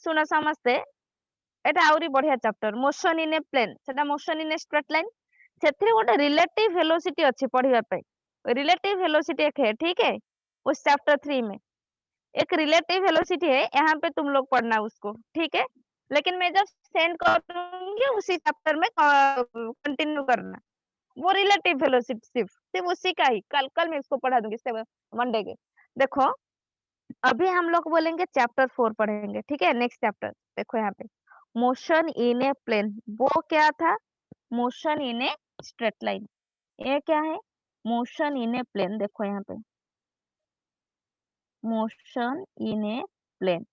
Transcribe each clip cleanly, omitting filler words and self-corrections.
सुना समस्ते एटा आउरी बढ़िया chapter motion in a plane सेटा motion in a straight line सेथरे गोटे रिलेटिव वेलोसिटी अच्छी पढ़िया पे रिलेटिव वेलोसिटी एक है ठीक है उस चैप्टर 3 में एक रिलेटिव वेलोसिटी है यहाँ पे तुम लोग पढ़ना उसको ठीक है लेकिन मैं जब सेंड करूंगी उसी चैप्टर में कंटिन्यू करना वो रिलेटिव वेलोसिटी सिर्फ उसी का ही कल कल मैं इसको पढ़ा दूंगी मंडे के देखो अभी हम लोग बोलेंगे चैप्टर 4 पढ़ेंगे ठीक है नेक्स्ट चैप्टर देखो यहाँ पे मोशन इन ए प्लेन वो क्या था motion in a straight line ये क्या है मोशन इन ए प्लेन देखो यहाँ पे motion in a plane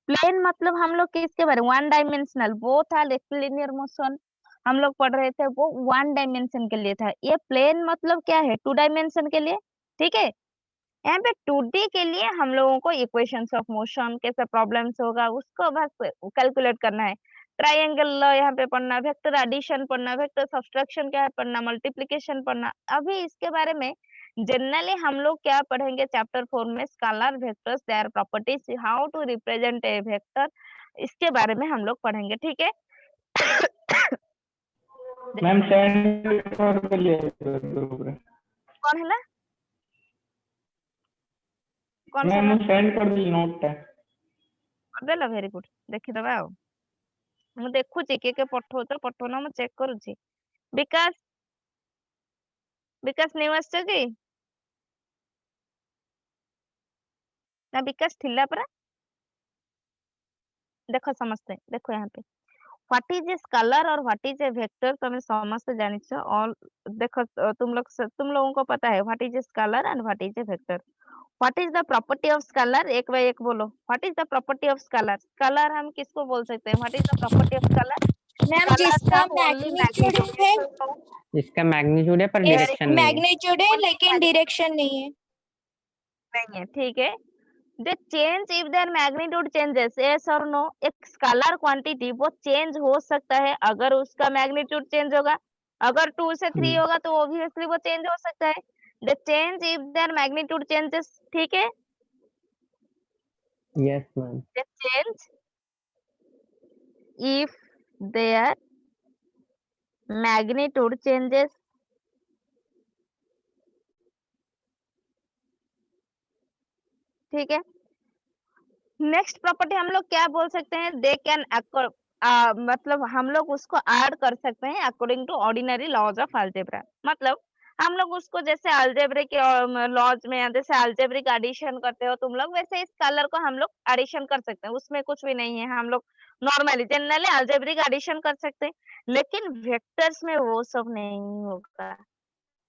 plane मतलब हम लोग किसके बारे वन डायमेंशनल वो था लिनियर मोशन हम लोग पढ़ रहे थे वो वन डायमेंशन के लिए था ये प्लेन मतलब क्या है टू डायमेंशन के लिए ठीक है यहाँ पे 2D के लिए हम लोगों को इक्वेशंस ऑफ मोशन कैसे प्रॉब्लम्स होगा उसको बस कैलकुलेट करना है ट्रायंगल यहाँ पे पढ़ना वेक्टर एडिशन पढ़ना वेक्टर सब्ट्रैक्शन क्या है पढ़ना मल्टीप्लिकेशन पढ़ना अभी इसके बारे में जनरली हम लोग क्या पढ़ेंगे चैप्टर 4 में scalar vectors their properties how to represent a vector इसके बारे में हम लोग पढ़ेंगे ठीक है मैम सेंड कर लिए ग्रुप में कौन है ना कौन सा मैम सेंड कर दी नोट है देला वेरी गुड देखि दबा ମୁଁ ଦେଖୁଛି କିଏ କିଏ ପଠଉଛ ପଠଉନ ମୁଁ ଚେକ୍ କରୁଛି ବିକାଶ ନ୍ୟୁ ଆସିଛ କି ନା ବିକାଶ ଥିଲା ପରା ଦେଖ ସମସ୍ତେ ଦେଖ यहाँ पे व्हाट इज ए स्केलर और व्हाट इज ए वेक्टर तुम समस्त जानिछ ऑल देखो तुम लोगों को पता है what is a scalar and what is a vector what is the property of scalar एक बाय एक बोलो what is the property of scalar scalar हम किसको बोल सकते हैं what is the property of scalar ma'am जिसका मैग्नीट्यूड है इसका मैग्नीट्यूड है पर डायरेक्शन नहीं है मैग्नीट्यूड है लेकिन डायरेक्शन नहीं है ठीक है the change if their magnitude changes yes or no एक स्केलर क्वांटिटी वो चेंज हो सकता है अगर उसका मैग्नीट्यूड चेंज होगा अगर 2 से 3 होगा तो ऑब्वियसली वो चेंज हो सकता है the change if their magnitude changes ठीक है yes ma'am the change if their magnitude changes ठीक है नेक्स्ट प्रॉपर्टी हम लोग क्या बोल सकते हैं दे कैन मतलब हम लोग उसको ऐड कर सकते हैं according to ordinary laws of algebra मतलब हम लोग उसको जैसे अलजेब्रिक लॉज में जैसे अलजेब्रिक एडिशन करते हो तुम लोग वैसे इस कलर को हम लोग एडिशन कर सकते हैं उसमें कुछ भी नहीं है हम लोग नॉर्मली जनरली अलजेब्रिक एडिशन कर सकते हैं लेकिन वेक्टर्स में वो सब नहीं होगा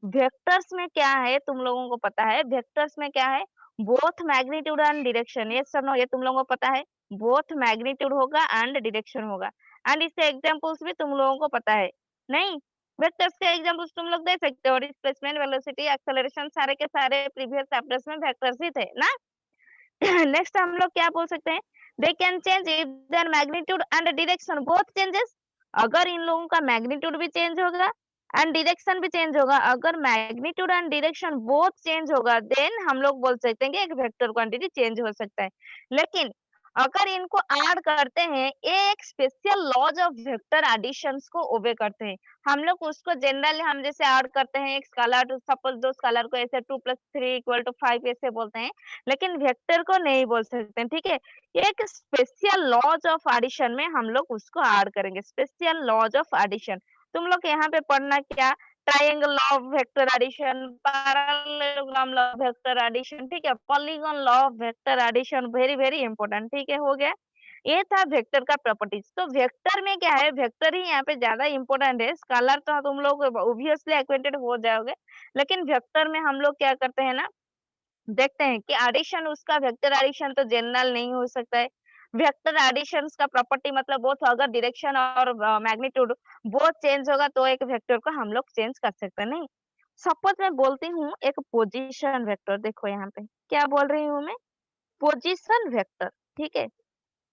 वेक्टर्स में क्या है तुम लोगों को पता है वेक्टर्स में क्या है both magnitude and direction yes और नो ये तुम लोगों को पता है बोथ मैग्नीट्यूड होगा एंड डायरेक्शन होगा एंड इसके एग्जांपल्स भी तुम लोगों को पता है नहीं वेक्टर्स के एग्जांपल्स तुम लोग दे सकते हो डिस्प्लेसमेंट वेलोसिटी एक्सेलरेशन सारे के सारे प्रीवियस चैप्टर्स में वेक्टर्स ही थे ना नेक्स्ट हम लोग क्या बोल सकते हैं they can change if there magnitude and direction both changes अगर इन लोगों का मैग्नीट्यूड भी चेंज होगा एंड डायरेक्शन भी चेंज होगा अगर magnitude and direction both change होगा देन हम लोग बोल सकते हैं कि एक वेक्टर क्वांटिटी चेंज हो सकता है लेकिन अगर इनको ऐड करते हैं एक special laws of vector additions को ओबे करते हैं हम लोग उसको जनरली हम जैसे ऐड करते हैं एक स्केलर सपोज दो स्केलर को ऐसे 2 + 3 = 5 ऐसे बोलते हैं लेकिन वेक्टर को नहीं बोल सकते हैं ठीक है एक स्पेशल लॉज ऑफ एडिशन में हम लोग उसको ऐड करेंगे स्पेशल लॉज ऑफ एडिशन तुम लोग यहाँ पे पढ़ना क्या triangle law of vector addition parallelogram law of vector addition ठीक है polygon law of vector addition very very important ठीक है हो गया ये था वेक्टर का प्रॉपर्टीज तो वेक्टर में क्या है वेक्टर ही यहाँ पे ज्यादा इंपॉर्टेंट है स्केलर तो तुम लोग ऑब्वियसली एक्वेंटेड हो जाओगे लेकिन वेक्टर में हम लोग क्या करते हैं ना देखते हैं कि एडिशन उसका वेक्टर एडिशन तो जनरल नहीं हो सकता है वेक्टर एडिशंस का प्रॉपर्टी मतलब बोथ अगर डायरेक्शन और मैग्नीट्यूड बोथ चेंज होगा तो एक वेक्टर को हम लोग चेंज कर सकते हैं नहीं सपोज मैं बोलती हूँ एक पोजीशन वेक्टर देखो यहाँ पे क्या बोल रही हूँ मैं पोजीशन वेक्टर ठीक है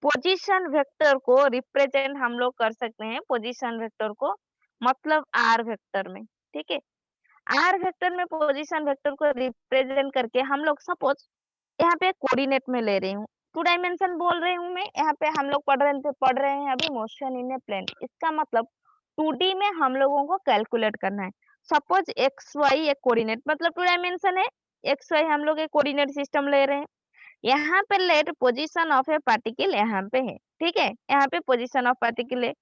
पोजीशन वेक्टर को रिप्रेजेंट हम लोग कर सकते हैं पोजीशन वेक्टर को मतलब आर वेक्टर में ठीक है आर वेक्टर में पोजीशन वेक्टर को रिप्रेजेंट करके हम लोग सपोज यहाँ पे कोऑर्डिनेट में ले रही हूँ टू डायमेंशन बोल रही हूँ मैं, यहाँ पे हम लोग पढ़ रहे हैं अभी मोशन इन ए प्लेन। इसका मतलब 2D में हम लोगों को कैलकुलेट करना है। सपोज एक्स वाई एक कोऑर्डिनेट, मतलब टू डायमेंशन है, एक्स वाई हम लोग एक कोऑर्डिनेट सिस्टम ले रहे हैं। यहाँ पे let position of a particle यहाँ पे है, ठीक है, यहाँ पे पोजीशन ऑफ पार्टिकल है।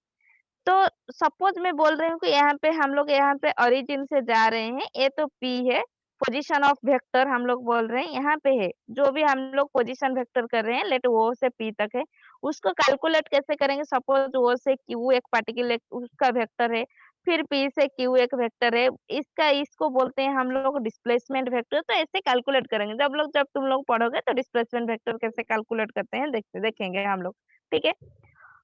तो सपोज मैं बोल रही हूँ कि यहाँ पे हम लोग यहाँ पे ओरिजिन से जा रहे हैं, ये तो P है, पोजीशन ऑफ वेक्टर हम लोग बोल रहे हैं यहाँ पे है, जो भी हम लोग पोजीशन वेक्टर कर रहे हैं लेट O से P तक है, उसको कैलकुलेट कैसे करेंगे। सपोज O से Q एक पार्टिकल उसका वेक्टर है, फिर P से Q एक वेक्टर है, इसको बोलते हैं हम लोग डिस्प्लेसमेंट वेक्टर। तो ऐसे कैलकुलेट करेंगे, जब तुम लोग पढ़ोगे तो डिस्प्लेसमेंट वेक्टर कैसे कैलकुलेट करते हैं देखेंगे हम लोग, ठीक है।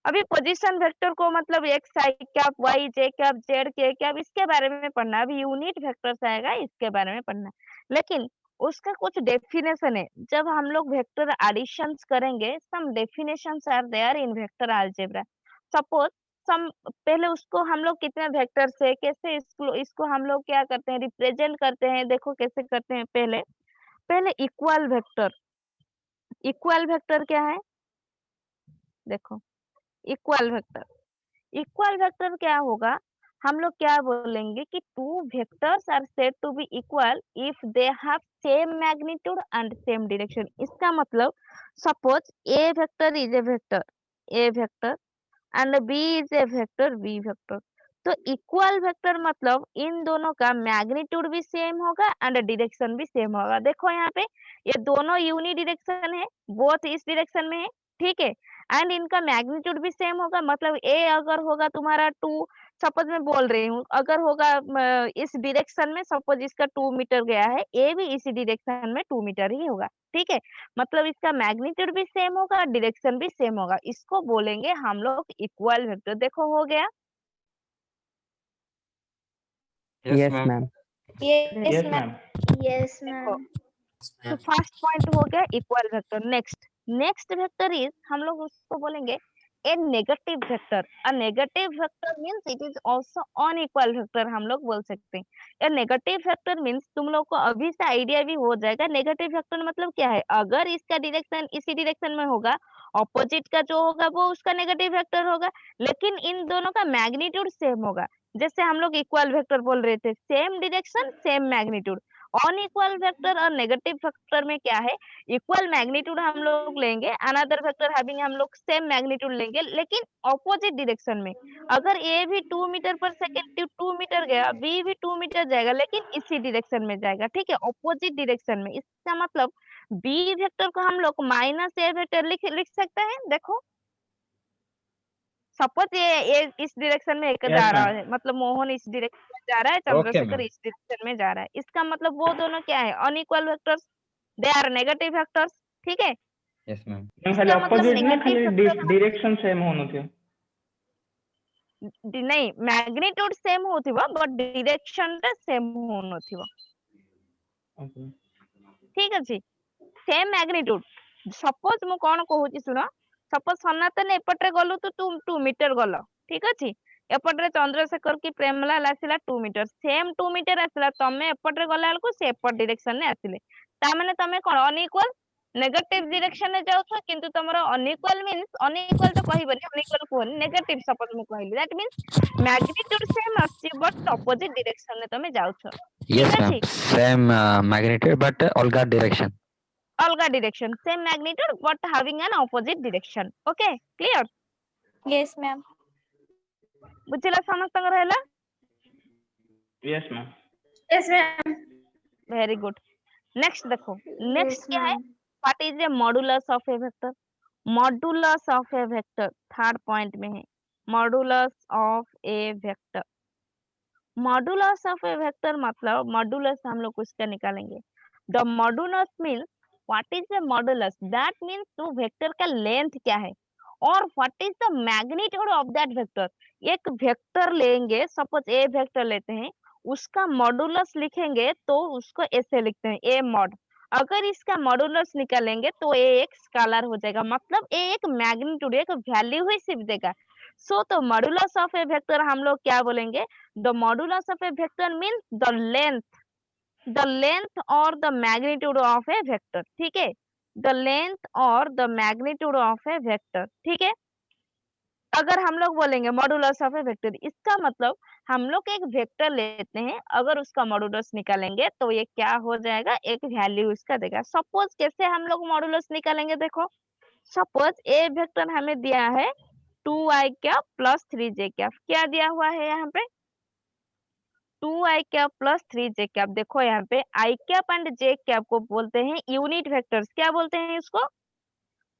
अभी पोजीशन वेक्टर को मतलब एक्स आई कैप, वाई जे कैप, जेड के कैप, इसके बारे में पढ़ना। अभी यूनिट वेक्टर्स आएगा, इसके बारे में पढ़ना। लेकिन उसका कुछ डेफिनेशन है, जब हम लोग वेक्टर एडिशंस करेंगे, some definitions are there in vector algebra. Suppose some, पहले उसको हम लोग कितने वेक्टर से कैसे इसको हम लोग क्या करते हैं, रिप्रेजेंट करते हैं। देखो कैसे करते हैं, पहले इक्वल वेक्टर। इक्वल वेक्टर क्या है, देखो इक्वल वेक्टर क्या होगा, हम लोग क्या बोलेंगे कि two vectors are said to be equal if they have same magnitude and same direction. इसका मतलब suppose A vector is a vector and B is a vector B vector. तो इक्वल वेक्टर मतलब इन दोनों का मैग्नीट्यूड भी same होगा and direction भी सेम होगा। देखो यहाँ पे ये दोनों यूनी डायरेक्शन है, बोथ इस डायरेक्शन में है, ठीक है, एंड इनका मैग्नीट्यूड भी सेम होगा। मतलब ए अगर होगा तुम्हारा 2, सपोज मैं बोल रही हूँ, अगर होगा इस डायरेक्शन में, सपोज इसका 2 मीटर गया है, ए भी इसी डायरेक्शन में 2 मीटर ही होगा, ठीक है। मतलब इसका मैग्नीट्यूड भी सेम होगा, डायरेक्शन भी सेम होगा, इसको बोलेंगे हम लोग इक्वल वेक्टर। देखो हो गया। Yes, ma'am. Yes, Yes, ma'am. ma'am. Yes, देखो ma'am. तो फर्स्ट पॉइंट हो गया equal vector. Next vector is, हम लोग उसको बोलेंगे a negative vector. A negative vector means it is also unequal vector, हम लोग बोल सकते हैं। ए नेगेटिव वेक्टर मींस, तुम लोग को अभी से आइडिया भी हो जाएगा नेगेटिव वेक्टर मतलब क्या है। अगर इसका डायरेक्शन इसी डायरेक्शन में होगा, ऑपोजिट का जो होगा वो उसका नेगेटिव वेक्टर होगा, लेकिन इन दोनों का मैग्नीट्यूड सेम होगा। जैसे हम लोग इक्वल वेक्टर बोल रहे थे, same direction same magnitude. Unequal vector और नेगेटिव वेक्टर में क्या है, इक्वल मैग्नीट्यूड हम लोग लेंगे, अनदर वेक्टर हैविंग हम लोग सेम मैग्नीट्यूड लेंगे, लेकिन ऑपोजिट डायरेक्शन में। अगर ए भी 2 मीटर पर सेकेंड 2 मीटर गया, बी भी 2 मीटर जाएगा, लेकिन इसी डायरेक्शन में जाएगा, ठीक है, ऑपोजिट डायरेक्शन में। इसका मतलब बी वेक्टर को हम लोग माइनस ए वेक्टर लिख सकते हैं। देखो सपोज ये इस डायरेक्शन में एक Yes, जा रहा ma'am. है, मतलब मोहन इस डायरेक्शन में जा रहा है, Okay, चंद्रशेखर ma'am. इस डायरेक्शन में जा रहा है। इसका मतलब वो दोनों क्या है, unequal vectors, they are negative vectors, ठीक है। Yes, ma'am. मैम खाली इसका मतलब ऑपोजिट ना, नेगेटिव खाली वेक्टर डायरेक्शन सेम होनो थियो। नहीं, मैग्नीट्यूड सेम होथिबो बट डायरेक्शन रे सेम होनथिबो, ओके। ठीक अछि। सेम मैग्नीट्यूड, सपोज मु कोन कहूची सुनो, सपोज सनातन एपटरे गलु तो 2 मीटर गलो, ठीक अछि। एपटरे चंद्रशेखर की प्रेमलाल आसिला 2 मीटर, सेम 2 मीटर आसिला, तमे एपटरे गला को से एपट डायरेक्शन ने आसिले, ता माने तमे कोन अनइक्वल नेगेटिव डायरेक्शन में जाउछ, किंतु तमरो अनइक्वल मींस, अनइक्वल तो कहिबनी, अनइक्वल कोन नेगेटिव, सपोज मु कहली, दैट मींस मैग्नीट्यूड सेम आछि बट ऑपोजिट डायरेक्शन में तमे जाउछ, Yes, ठीक ma'am. अछि। Same magnitude but alga direction. अलगा direction, same magnitude but having an opposite direction. Okay clear, Yes, ma'am. बुझिला समस्तंग रहला। Yes ma'am. Yes, ma'am. Very good. Next देखो, next Yes, क्या है, ma'am. What is the modulus of A vector. Modulus of A vector third point में है, modulus of A vector. Modulus of A vector मतलब modulus हम लोग उसका निकालेंगे। The modulus means, what is the modulus, that means तो vector का length क्या है और what is the magnitude of that vector. एक वेक्टर लेंगे, सपोज ए वेक्टर लेते हैं, उसका मॉडुलस लिखेंगे तो उसको ऐसे लिखते हैं ए मॉड। अगर इसका मॉडुलस निकालेंगे तो ए एक स्केलर हो जाएगा, मतलब ए एक मैग्नीट्यूड, एक वैल्यू ही सिर्फ देगा। सो तो मॉडुलस ऑफ ए वेक्टर हम लोग क्या बोलेंगे, the modulus of a vector means the length or the magnitude of a vector, ठीक है। द लेंथ और the magnitude of A vector. ठीक है, अगर हम लोग बोलेंगे मॉडुलस ऑफ ए वेक्टर, इसका मतलब हम लोग एक वेक्टर लेते हैं, अगर उसका मॉडुलस निकालेंगे तो ये क्या हो जाएगा, एक वैल्यू इसका देगा। सपोज कैसे हम लोग मॉडुलस निकालेंगे, देखो सपोज ए वेक्टर हमें दिया है 2i cap plus 3j cap, क्या दिया हुआ है यहाँ पे 2i cap plus 3j cap. देखो यहाँ पे i cap and j cap को बोलते हैं यूनिट वेक्टर्स। क्या बोलते हैं इसको,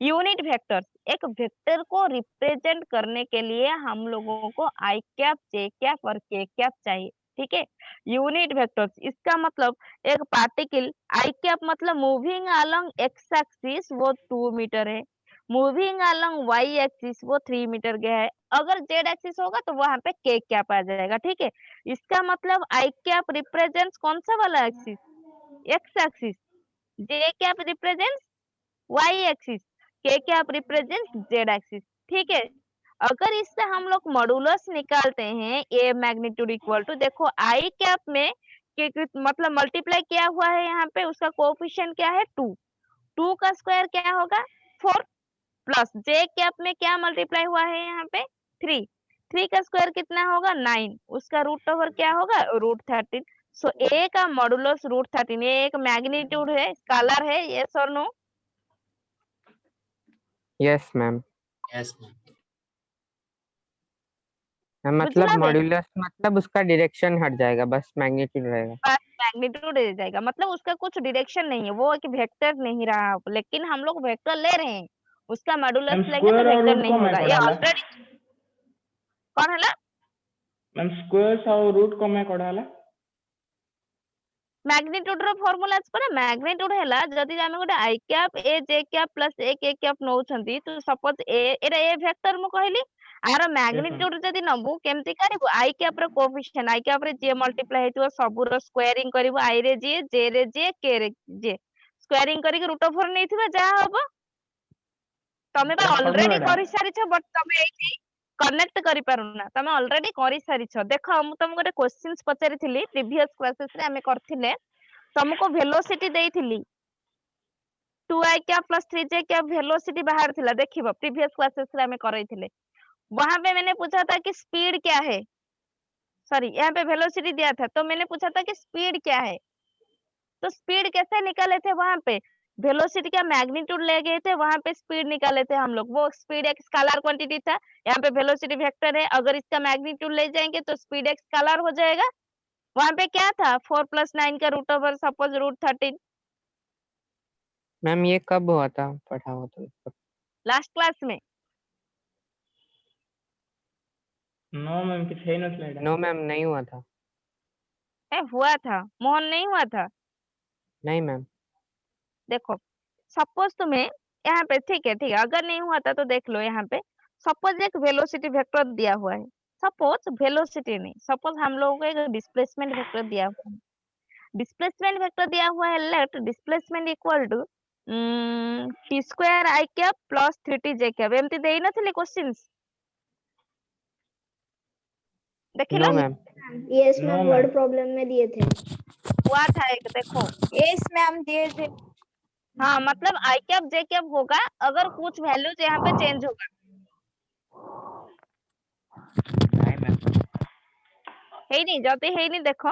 यूनिट वेक्टर्स। एक वेक्टर को रिप्रेजेंट करने के लिए हम लोगों को i कैप, j कैप और k कैप चाहिए। ठीक है, यूनिट वेक्टर्स, इसका मतलब एक पार्टिकल i कैप मतलब मूविंग अलोंग x एक्सिस वो 2 मीटर है, मूविंग अलोंग y एक्सिस वो 3 मीटर गया है। अगर z एक्सिस होगा तो वहां पे k कैप आ जाएगा। ठीक है, इसका मतलब i कैप रिप्रेजेंट्स कौन सा वाला axis, x axis, j cap represents y axis, k cap represents z axis. ठीक है, अगर इससे हम लोग मॉडुलस निकालते हैं a मैग्नीट्यूड इक्वल टू, देखो i कैप में मतलब मल्टीप्लाई किया हुआ है, यहाँ पे उसका कोएफिशिएंट क्या है 2, 2 का स्क्वायर क्या होगा 4, प्लस j कैप में क्या मल्टीप्लाई हुआ है यहाँ पे 3, 3 का स्क्वायर कितना होगा 9, उसका रूट ओवर क्या होगा √13। सो a का मॉडुलस √13, ये एक मैग्नीट्यूड है, स्केलर है, यस और no. Yes, ma'am. Yes, ma'am. मतलब बुझला बे, मॉड्यूलस मतलब उसका डायरेक्शन हट जाएगा, बस मैग्नीट्यूड रहेगा। बस मैग्नीट्यूड दे जाएगा, मतलब उसका कुछ डायरेक्शन नहीं है, वो एक वेक्टर नहीं रहा, लेकिन हम लोग वेक्टर ले रहे हैं, उसका मॉडुलस मैम लेंगे तो स्क्वायर और वेक्टर रूट नहीं कम है होगा। ये कढ़ाला ऑलरेडी कौन है मैम स्क्वायर और रूट कम है कढ़ाला मैग्नीट्यूड ର ଫର୍ମୁଲା ଅଛି ପରା, मैग्नीट्यूड ହେଲା ଯଦି ଆମେ ଗୋଟେ i cap a j cap plus a k cap ନଉଛନ୍ତି, ତ ସପୋଜ a ଏଟା a ଭେକ୍ଟର ମୁଁ କହିଲି, ଆର मैग्नीट्यूड ଯଦି ନବୁ କେମିତି କାଢିବୁ, i କ୍ୟାପ ର କୋଏଫିସିଏंट, i କ୍ୟାପ ରେ j ମଲ୍ଟିପ୍ଲାଇ ହେଇଥିବ, ସବୁର ସ୍କ୍ୱାରିଂ କରିବୁ, i ରେ j, j ରେ j, k ରେ j, ସ୍କ୍ୱାରିଂ କରିକି ରୁଟ ଓଭର ନେଇଥିବା ଯାହା ହବ। ତମେ ବା ଅଲରେଡି କରିସାରିଛ, ବଟ ତମେ ଏଇଠି କନେକ୍ଟ କରିପାରୁନା, ତମେ ଅଲରେଡି କରିସାରିଛ। ଦେଖ ମୁଁ ତମକୁ ଗୋଟେ କ୍ୱେଶ୍ଚିନ୍ସ ପଚାରିଥିଲି ପ୍ରିଭିୟସ କ୍ଲାसेस ରେ ଆମେ କରିଥିଲେ, तुमको वेलोसिटी देइथिली 2i cap plus 3j cap velocity बाहर थिला, देखिबो प्रीवियस क्लासेस रे हमें करैथिले, वहां पे मैंने पूछा था कि स्पीड क्या है, सॉरी यहाँ पे वेलोसिटी दिया था, तो मैंने पूछा था कि स्पीड क्या है, तो स्पीड कैसे निकाले थे, वहां पे वेलोसिटी का मैग्नीट्यूड ले गए थे, वहां पे स्पीड निकाले थे हम लोग। वो स्पीड एक स्केलर क्वांटिटी था, यहाँ पे वेलोसिटी वेक्टर है, अगर इसका मैग्नीट्यूड ले जाएंगे तो स्पीड एक स्केलर हो जाएगा। वहां पे क्या था 4 + 9 का रूट ओवर सपोज √13। मैम ये कब हुआ था, पढ़ा हुआ था लास्ट क्लास में नो मैम किछ है नथला एटा नो मैम, नहीं हुआ था। हुआ था, मोहन नहीं हुआ था। नहीं मैम। देखो सपोज तुम्हें यहाँ पे, ठीक है अगर नहीं हुआ था तो देख लो, यहाँ पे सपोज एक वेलोसिटी वेक्टर दिया हुआ है, सपोज वेलोसिटी नहीं, सपोज हम लोगों को एक डिस्प्लेसमेंट वेक्टर दिया हुआ है, डिस्प्लेसमेंट वेक्टर दिया हुआ है, let displacement equal to t² i cap plus 3t j cap, एमती देई नथिले क्वेश्चंस, देखिलो नो मैम। यस No, मैम, ma'am. वर्ड प्रॉब्लम में दिए थे। हुआ था एक, देखो यस मैम दिए थे। हाँ, मतलब i कैप j कैप होगा अगर कुछ वैल्यूज यहाँ पे चेंज होगा, नहीं मैम। है नहीं जब है नहीं, देखो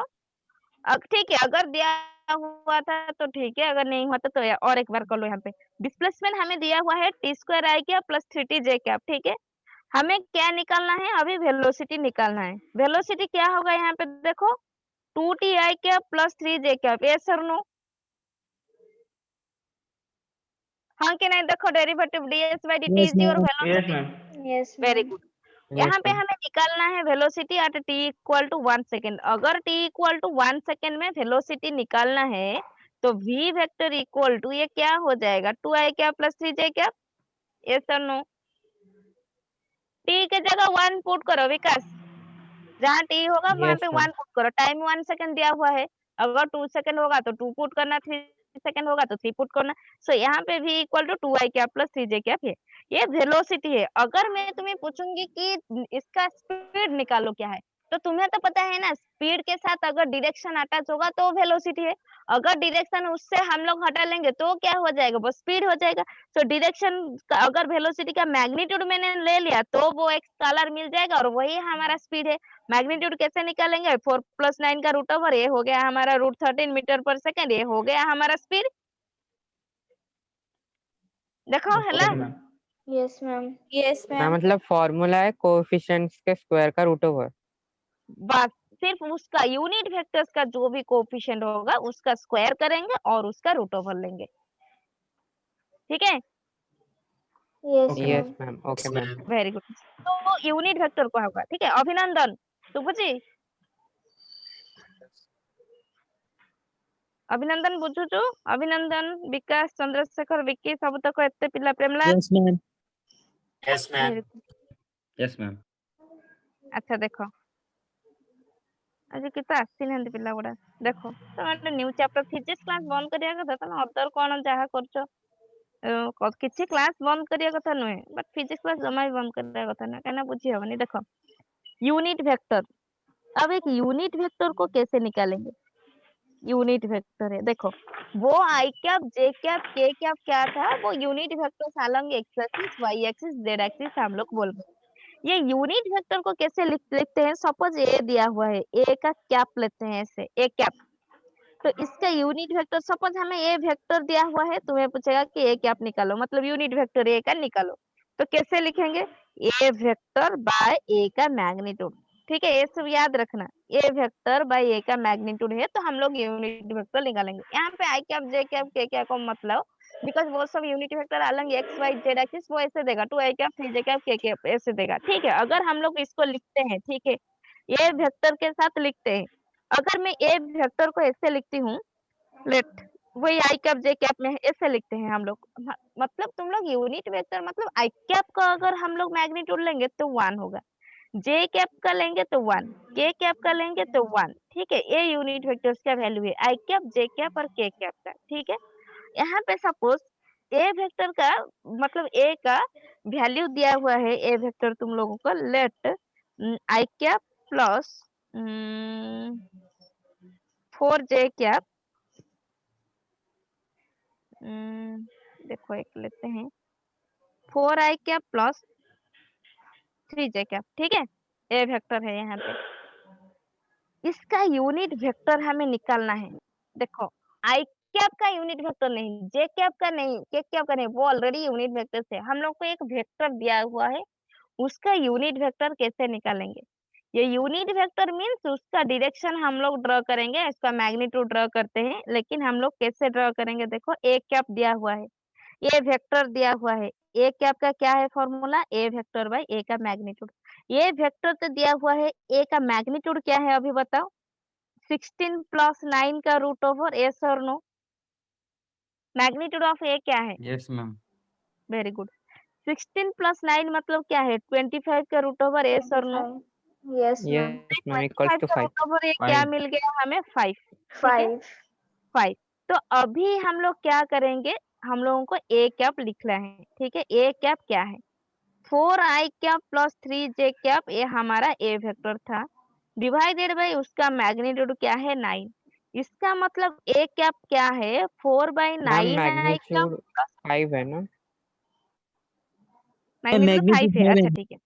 अब ठीक है, अगर दिया हुआ था तो ठीक है, अगर नहीं हुआ था तो और एक बार कर लो। यहाँ पे डिस्प्लेसमेंट हमें दिया हुआ है t² i cap plus 3t j cap, ठीक है, हमें क्या निकालना है, अभी वेलोसिटी निकालना है। वेलोसिटी क्या होगा यहाँ पे देखो 2t i cap plus 3j cap, yes और नो, हाँ कि नहीं, देखो derivative ds by dt is your yes velocity, ma'am yes very good. यहाँ पे मैम। हमें निकालना है velocity at t equal to 1 second, अगर t इक्वल टू 1 सेकेंड में वेलोसिटी निकालना है तो v वेक्टर इक्वल टू ये क्या हो जाएगा 2i cap plus 3j cap, yes और नो। t के जगह 1 पुट करो विकास, जहाँ t होगा वहां यस पे मैम। 1 पुट करो, टाइम 1 सेकेंड दिया हुआ है, अगर 2 सेकेंड होगा तो 2 पुट करना, 3 सेकेंड होगा तो 3 पुट करना। सो यहाँ पे v equal to 2i cap plus 3j cap है, ये वेलोसिटी है। अगर मैं तुम्हें पूछूंगी कि इसका स्पीड निकालो क्या है, तो तुम्हें तो पता है ना, स्पीड के साथ अगर डायरेक्शन अटैच होगा तो वेलोसिटी है, अगर डायरेक्शन उससे हम लोग हटा लेंगे तो क्या हो जाएगा, वो स्पीड हो जाएगा। तो डायरेक्शन अगर वेलोसिटी का मैग्नीट्यूड मैंने ले लिया तो वो एक स्केलर मिल जाएगा और वही हमारा स्पीड है। मैग्नीट्यूड कैसे निकालेंगे, 4 + 9 का रूट ओवर, ये हो गया हमारा √13 मीटर पर सेकंड, ये हो गया हमारा स्पीड। देखो हला, yes ma'am Yes, ma'am. Yes, ma'am ma'am. मतलब फॉर्मूला है कोएफिशिएंट्स के स्क्वायर का रूट ओवर। बस सिर्फ उसका यूनिट वेक्टर्स का जो भी कोएफिशिएंट होगा उसका स्क्वायर करेंगे और उसका रूट ओवर लेंगे, ठीक है। Yes, Okay, yes ma'am. Ma'am, okay Yes, ma'am. ma'am. Very good. तो यूनिट वेक्टर को होगा, ठीक है। अभिनंदन, शुभजी, अभिनंदन बुझुचु, अभिनंदन, विकास, चंद्रशेखर, विक्की, सब तक एते पिला Premlal. yes ma'am Yes, Very ma'am. good। yes ma'am अच्छा देखो, आज कितो आसी नांदी पिला गुडा, देखो तो न्यू चैप्टर फिजिक्स क्लास बंद करिया कथा, तमे अदर कोन जहा करछो किछि क्लास बंद करिया कथा नुहे, बट फिजिक्स क्लास जमा भी बंद करिया कथा ना, कहना बुझी हबनी। देखो यूनिट वेक्टर, अब एक यूनिट वेक्टर को कैसे निकालेंगे, यूनिट वेक्टर है, देखो वो आई कैप जे कैप के कैप क्या था, वो unit vector along X axis Y axis Z axis हम लोग बोल रहे हैं। ये यूनिट वेक्टर को कैसे लिखते हैं, सपोज ए दिया हुआ है, ए का कैप लेते हैं, ऐसे ए कैप, तो इसका यूनिट वेक्टर, सपोज हमें ए वेक्टर दिया हुआ है, तुम्हें पूछेगा कि ए कैप निकालो, मतलब यूनिट वेक्टर ए का निकालो, तो कैसे लिखेंगे, ए वेक्टर बाय ए का मैग्नीट्यूड, ठीक है, ये सब याद रखना, ए वेक्टर बाय ए का मैग्नीट्यूड है तो हम लोग यूनिट वेक्टर निकालेंगे। यहाँ पे आई कैप जे कैप के कैप को मतलब, बिकॉज वो सब यूनिट वेक्टर अलग एक्स वाई जेड एक्सिस, वो ऐसे देगा 2 आई कैप 3 जे कैप के कैप ऐसे देगा, ठीक है। अगर हम लोग इसको लिखते हैं, ठीक है, ए वेक्टर के साथ लिखते हैं, अगर मैं ए वेक्टर को ऐसे लिखती हूँ, लेट वही आई कैप जे कैप में ऐसे लिखते हैं हम लोग, मतलब तुम लोग यूनिट वेक्टर मतलब आई कैप का अगर हम लोग मैग्नीट्यूड लेंगे तो 1 होगा, जे कैप का लेंगे तो 1, के कैप का लेंगे तो 1, ठीक है। ये यूनिट वेक्टर्स का वैल्यू है, आई कैप जे कैप और के कैप का, ठीक है। यहाँ पे सपोज ए वेक्टर का मतलब ए का वैल्यू दिया हुआ है, ए वेक्टर तुम लोगों को लेट आई कैप प्लस 4 जे कैप, देखो एक लेते हैं 4 आई कैप प्लस 3 जे कैप, ठीक है, ए वेक्टर है यहाँ पे, इसका यूनिट वेक्टर हमें निकालना है। देखो आई कैप का यूनिट वेक्टर नहीं, जे कैप का नहीं, के कैप का नहीं, वो ऑलरेडी यूनिट वेक्टर से, हम लोग को एक वेक्टर दिया हुआ है, उसका यूनिट वेक्टर कैसे निकालेंगे, ये यूनिट वेक्टर मींस उसका डायरेक्शन हम लोग ड्रॉ करेंगे, इसका मैग्नीट्यूड ड्रॉ करते हैं, लेकिन हम लोग कैसे ड्रॉ करेंगे, देखो ए कैप दिया हुआ है, ए वेक्टर दिया हुआ है, ए कैप का क्या है फॉर्मूला, ए वेक्टर बाय ए का मैग्नीट्यूड, ये वेक्टर तो दिया हुआ है, ए का मैग्नीट्यूड क्या है अभी बताओ, 16 + 9 का रूट ओवर, यस और नो, मैग्नीट्यूड ऑफ ए क्या है, yes ma'am वेरी गुड, 16 + 9 मतलब क्या है, 25 का रूट ओवर, यस और no, 25. Yes, ma'am. Yes ma'am, equals 25 two का 5। रूट ओवर ये क्या 5 मिल गया हमें, 5, ठीक है 5. 5। तो अभी हम लोग क्या करेंगे, हम लोगों को ए कैप लिखना है, ठीक है, ए कैप क्या है, 4 आई कैप प्लस 3 जे कैप, ये हमारा ए वेक्टर था, डिवाइडेड बाय उसका मैग्नीट्यूड क्या है 9, इसका मतलब ए कैप क्या है, 4/9 मैम आई कैप मैग्नीट्यूड 5 है ना? मैग्नीट्यूड 5 है, अच्छा है ठीक है,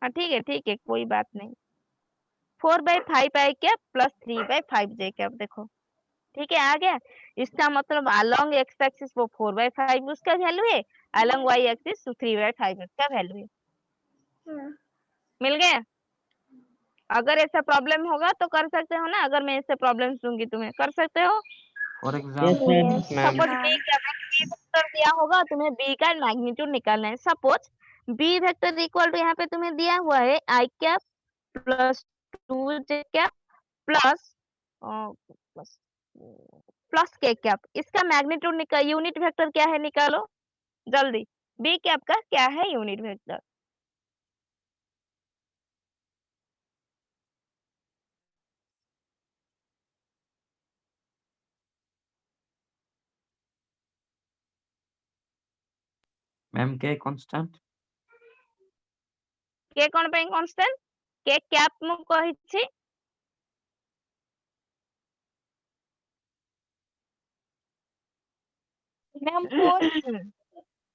हाँ ठीक है कोई बात नहीं, 4/5 आई कैप प्लस 3/5 जे कैप, देखो ठीक है आ गया, इसका मतलब अलोंग एक्स एक्सिस वो 4/5 उसका वैल्यू है, अलोंग वाई एक्सिस 3/5 उसका वैल्यू है, Hmm. मिल गया। अगर ऐसा प्रॉब्लम होगा तो कर सकते हो ना, अगर मैं ऐसे प्रॉब्लम्स दूंगी तुम्हें कर सकते हो, for Yes, example yes ma'am. Suppose ma'am. B का बी वेक्टर दिया होगा, तुम्हें बी का मैग्नीट्यूड निकालना है, suppose B vector equal to यहाँ पे तुम्हें दिया हुआ है आई cap plus 2 J cap plus plus plus K cap, इसका मैग्नीट्यूड निकाल, यूनिट वेक्टर क्या है निकालो जल्दी, बी कैप का क्या है unit vector, ma'am k constant के कौन पे कांस्टेंट, के कैप मु कहिछि ma'am 4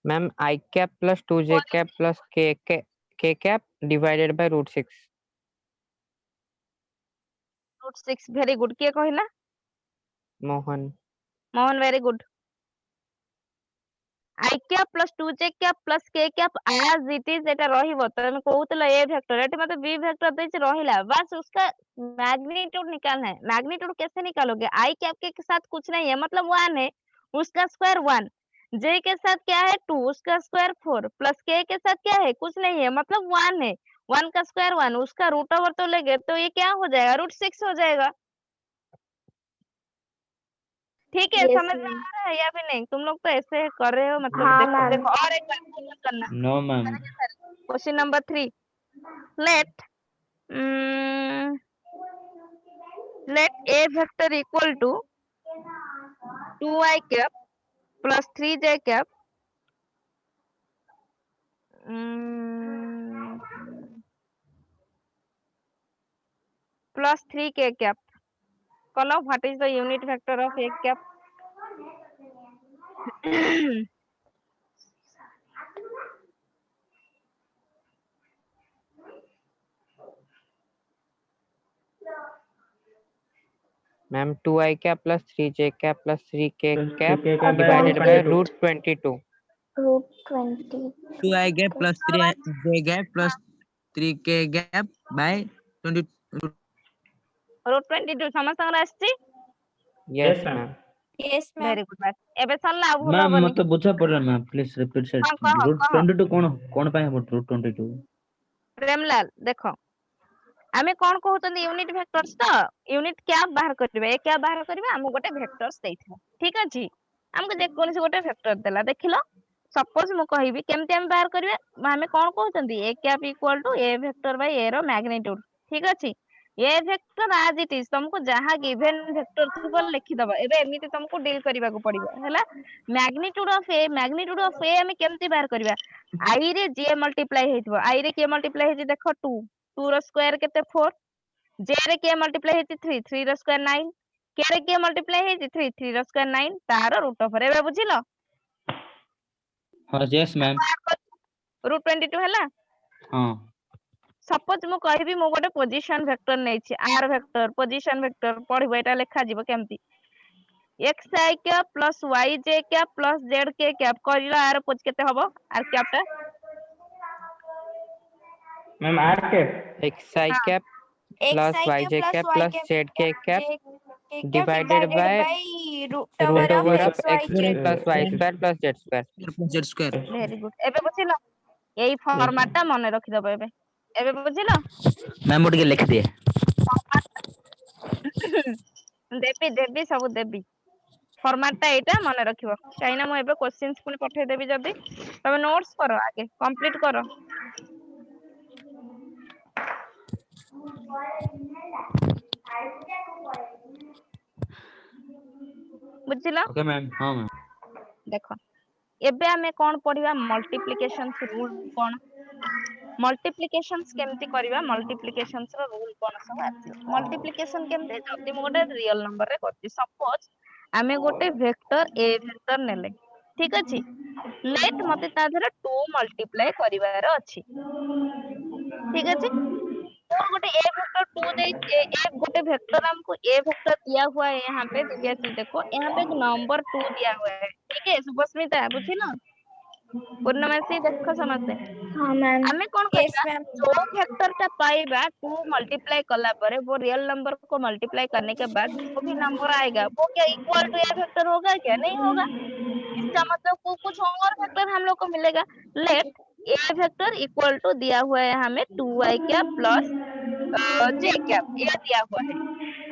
ma'am I cap plus 2j cap plus k cap divided by root 6. √6 very good किए कहिला Mohan. Mohan very good I cap plus 2j cap plus k cap as it is एटा रहिबो तमे कहउतला a vector eighty मते b vector देछि रहिला बस उसका magnitude निकालना है मैग्नीट्यूड कैसे निकालोगे I कैप के साथ कुछ नहीं है मतलब 1 है उसका स्क्वायर 1 j के साथ क्या है 2 उसका स्क्वायर 4 प्लस k के साथ क्या है कुछ नहीं है मतलब 1 है 1 का स्क्वायर 1 उसका रूट ओवर तो लेंगे तो ये क्या हो जाएगा √6 हो जाएगा ठीक है Yes, समझ में ma'am. आ रहा है या फिर नहीं तुम लोग तो ऐसे कर रहे हो मतलब हाँ, देखो ma'am. देखो और एक बार क्वेश्चन करना No, ma'am. Question number 3 let let a vector equal to 2i cap plus 3j cap plus 3k cap call out what is the unit vector of a cap ma'am 2i cap plus 3j cap plus 3k Plus cap 3K cap by divided by 22. root 22. √20 2i gap plus 3j gap plus 3k gap by 20. √22 ସମସ୍ତଙ୍କର ଆସିଛି Yes, Yes, ma'am. ma'am. yes ma'am very good ବାସ୍ ଏବେ ସରିଲା ଆଉ ଭୁଲ Ma'am, ହବନି ମତେ ବୁଝା ପଡିଲା ma'am. Please repeat it. ହଁ କହ Root କହ 22 କଣ ପାଇଁ ହବ root 22? ପ୍ରେମଲାଲ ଦେଖ ଆମେ କଣ କହୁଛନ୍ତି ୟୁନିଟ ଭେକ୍ଟର୍ସ ତ ୟୁନିଟ କ୍ୟାପ୍ ବାହାର କରିବା ଏ କ୍ୟାପ୍ ବାହାର କରିବା ଆମକୁ ଗୋଟେ ଭେକ୍ଟର୍ସ ଦେଇଥିବ ଠିକ ଅଛି ଆମକୁ ଯେକୌଣସି ଗୋଟେ ଭେକ୍ଟର ଦେଲା ଦେଖିଲ ସପୋଜ ମୁଁ କହିବି କେମିତି ଆମେ ବାହାର କରିବା ଆମେ କଣ କହୁଛନ୍ତି a cap equal to a vector by a ର ମ୍ୟାଗ୍ନିଟ୍ୟୁଡ ଠିକ ଅଛି ଏ ଭେକ୍ଟର ଆଜ ଇଟ ଇଜ ତମକୁ ଯାହା गिवन ଭେକ୍ଟର ଥିବ ଲେଖିଦବ ଏବେ ଏମିତି ତମକୁ ଡିଲ୍ କରିବାକୁ ପଡିବ ହେଲା ମ୍ୟାଗ୍ନିଟ୍ୟୁଡ ଅଫ ଏ ଆମେ କେମିତି ବାହାର କରିବା i ରେ j ମଲ୍ଟିପ୍ଲାଇ ହେଇଥିବ i ରେ କିଏ ମଲ୍ଟିପ୍ଲାଇ ହେଇଛି ଦେଖ 2 2 ର ସ୍କ୍ୱାର କେତେ 4 j ରେ କିଏ ମଲ୍ଟିପ୍ଲାଇ ହେଇଛି 3 3 ର ସ୍କ୍ୱାର 9 k ରେ କିଏ ମଲ୍ଟିପ୍ଲାଇ ହେଇଛି 3 3 ର ସ୍କ୍ୱାର 9 ତାର ରୁଟ ଓଭର ଏବେ ବୁଝିଲ ହଁ yes ma'am. √22 ହେଲା ହଁ ସପୋଜ ମୁଁ କହିବି ମୁଁ ଗୋଟେ ପୋଜିସନ ଭେକ୍ଟର ନେଇଛି r ଭେକ୍ଟର ପୋଜିସନ ଭେକ୍ଟର ପଢିବ ଏଟା ଲେଖାଯିବ କେମିତି xi cap plus yj cap plus zk cap କହିଲ r ପୋଜ କେତେ ହବ r କ୍ୟାପ ଟା ma'am r cap xi हाँ cap plus xi yj cap cap plus y plus cap zk cap j cap divided divided by by root root over over of of x xy square z plus y square plus z square. Z square. Very good ଏବେ ବୁଝିଲ ଏଇ format ଟା ମନେ ରଖିଦବ ଏବେ ଏବେ ବୁଝିଲ ma'am वो लिख दिए. ଦେବି ଦେବି ସବୁ ଦେବି ଫର୍ମାଟ ଟା ଏଇଟା ମନେ ରଖିବ କାହିଁକି ନା ମୁଁ ଏବେ କ୍ୱେଶ୍ଚିନ୍ସ ପୁଣି ପଠେଇଦେବି ଯଦି ତମେ ନୋଟ୍ସ କର ଆଗେ କମ୍ପ୍ଲିଟ କର ବୁଝିଲ okay ma'am ହଁ ma'am ଦେଖ ଏବେ ଆମେ କଣ ପଢିବା ମଲ୍ଟିପ୍ଲିକେସନ୍ସ ରୁଲ କଣ ମଲ୍ଟିପ୍ଲିକେସନ୍ସ କେମିତି କରିବା ମଲ୍ଟିପ୍ଲିକେସନ୍ସ ର ରୁଲ କଣ ସବୁ ଆସିବ ମଲ୍ଟିପ୍ଲିକେସନ କେମିତି ଯଦି ମୁଁ ଗୋଟେ ରିଅଲ ନମ୍ବର ରେ କରୁଛି ସପୋଜ ଆମେ ଗୋଟେ ଭେକ୍ଟର a ଭେକ୍ଟର ନେଲେ ଠିକ ଅଛି ଲେଟ୍ ମତେ ତା ଦେହରେ 2 ମଲ୍ଟିପ୍ଲାଏ କରିବାର ଅଛି ठीक है और गोटे ए वेक्टर 2 दे ए गोटे वेक्टर हमको ए वेक्टर दिया हुआ है यहाँ पे दिव्या जी देखो यहाँ पे एक नंबर 2 दिया हुआ है ठीक है सुभस्मिता बुझी ना पूर्णमासी देखो समझते हाँ मैम हमें कौन yes करेगा मैम जो वेक्टर टा पाएगा 2 मल्टीप्लाई करला पर वो रियल नंबर को मल्टीप्लाई करने के बाद जो भी नंबर आएगा वो क्या इक्वल टू ए वेक्टर होगा क्या नहीं होगा इसका मतलब कुछ और वेक्टर हम लोग को मिलेगा let A vector equal to दिया हुआ है हमें 2y क्या प्लस j क्या ये दिया हुआ है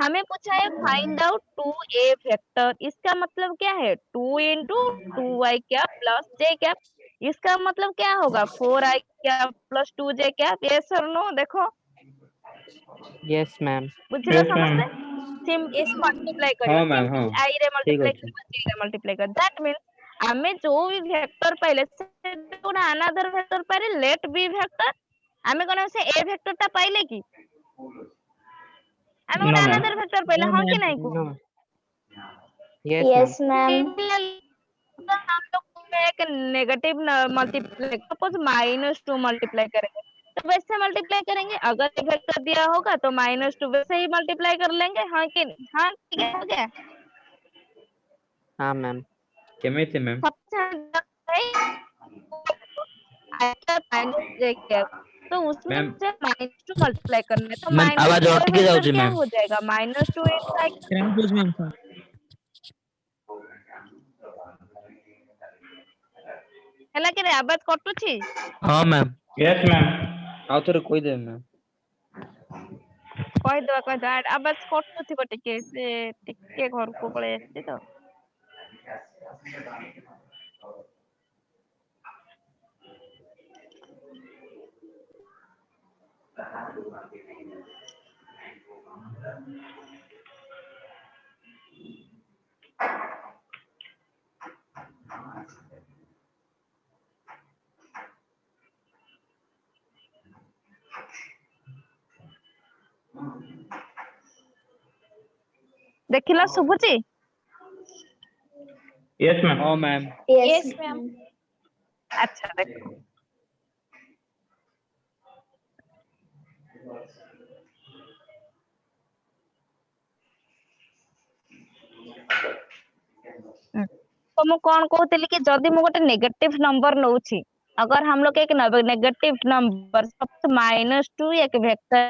हमें पूछा है फाइंड आउट 2a वेक्टर इसका मतलब क्या है 2 इंटू 2y क्या प्लस j क्या इसका मतलब क्या होगा 4i क्या प्लस 2j क्या यस और नो देखो Yes, ma'am. बुझिलो yes ma'am समझते सिंपली yes ma'am मल्टीप्लाई ହଁ करियो ma'am ହଁ सिंपली i रे ଠିକ मल्टीप्लाई ଅଛି करियो j रे मल्टीप्लाई कर दैट मींस हमें जो भी वेक्टर पाइले से गुणा अनदर वेक्टर पाइले लेट बी वेक्टर आमे कोन से ए वेक्टर ता पाइले कि आमे No, कोन ma'am. अनदर वेक्टर पाइले No, हां कि ma'am. नहीं को No. Yes, ma'am. Yes, ma'am. हम लोग को एक नेगेटिव मल्टीप्लाई सपोज -2 मल्टीप्लाई करेंगे तो वैसे मल्टीप्लाई करेंगे। अगर ये वेक्टर दिया होगा तो -2 वैसे ही मल्टीप्लाई कर लेंगे। हाँ कि हाँ ठीक है, हो गया। हाँ मैम। केमिति मैम? सबसे तो उसमें मैम मुझे -2 मल्टीप्लाई करना है तो मैम आवाज -2 अटकी वेक्टर जाउची क्या मैम। हो जाएगा -2 into Transpose, ma'am. ହେଲା कि रे आवाज कटुची। हाँ मैम। Yes, ma'am. ଆଉ ଥରେ କହିଦେବେ मैम। କହିଦବା ଆବାଜ କଟୁଥିବ ଟିକେ ସେ ଟିକେ ଘରକୁ ପଳେଇ ଆସିଛି ତ। ଦେଖିଲ ଶୁଭୁଛି? Yes, ma'am. हाँ मैम। Yes, ma'am. ଆଚ୍ଛା ଦେଖ तो मैं कौन कहते कि जदि मु गोटे नेगेटिव नंबर नउछि अगर हम लोग एक नेगेटिव नंबर सबसे -2 एक वेक्टर